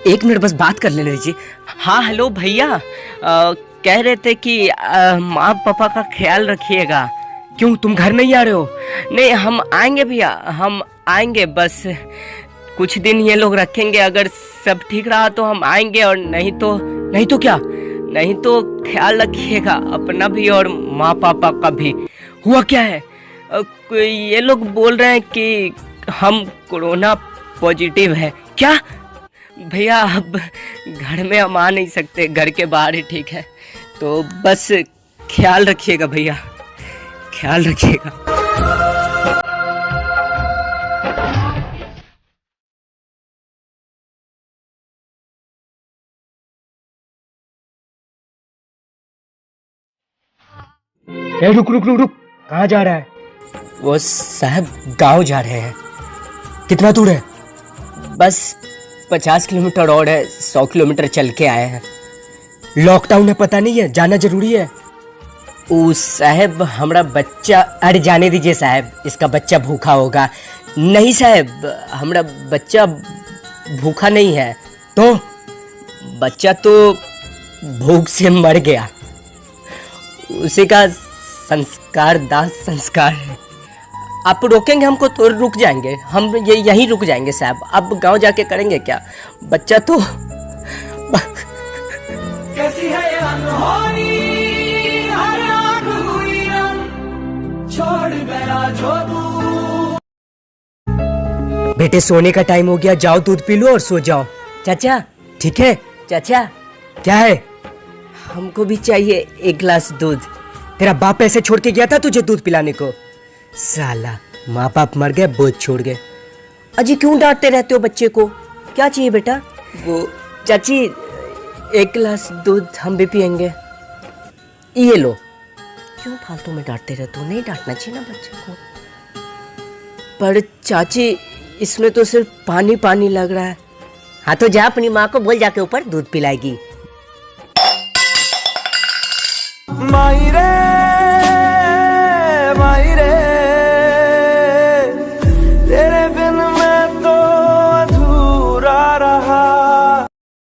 एक मिनट बस बात कर लेने दीजिए। हाँ हेलो भैया, कह रहे थे कि माँ पापा का ख्याल रखिएगा। क्यों तुम घर नहीं आ रहे हो? नहीं हम आएंगे भैया, हम आएंगे, बस कुछ दिन ये लोग रखेंगे, अगर सब ठीक रहा तो हम आएंगे, और नहीं तो क्या, नहीं तो ख्याल रखिएगा अपना भी और माँ पापा का भी। हुआ क्या है? ये लोग बोल रहे हैं कि हम कोरोना पॉजिटिव है। क्या भैया, अब घर में हम आ नहीं सकते, घर के बाहर ही ठीक है, तो बस ख्याल रखिएगा भैया, ख्याल रखिएगा। रुक रुक रुक रुक, कहाँ जा रहा है? वो साहब गांव जा रहे हैं। कितना दूर है? बस 50 किलोमीटर और है, 100 किलोमीटर चल के आए हैं। लॉकडाउन है, पता नहीं है, जाना जरूरी है। ओ साहब हमारा बच्चा, अरे जाने दीजिए साहब, इसका बच्चा भूखा होगा। नहीं साहब, हमारा बच्चा भूखा नहीं है। तो बच्चा तो भूख से मर गया, उसी का संस्कार दाह संस्कार है। आप रोकेंगे हमको तो रुक जाएंगे, हम यहीं रुक जाएंगे साहब। अब गांव जाके करेंगे क्या? बच्चा तो कैसी है ये अनहोनी, हर आँख हुई रंग, छोड़ गया जो तू। बेटे सोने का टाइम हो गया, जाओ दूध पी लो और सो जाओ। चाचा, ठीक है? चाचा क्या है? हमको भी चाहिए 1 गिलास दूध। तेरा बाप ऐसे छोड़ के गया था तुझे दूध पिलाने को? साला, माँ बाप मर गए, बोझ छोड़ गए। अजी क्यों डांटते रहते हो बच्चे को? क्या चाहिए बेटा? वो चाची 1 गिलास दूध हम भी पियेंगे। ये लो। क्यों फालतू में डांटते रहते हो? नहीं डांटना चाहिए ना बच्चे को। पर चाची इसमें तो सिर्फ पानी पानी लग रहा है। हाँ तो जा अपनी माँ को बोल, जाके ऊपर दूध पिलाएगी। माई रे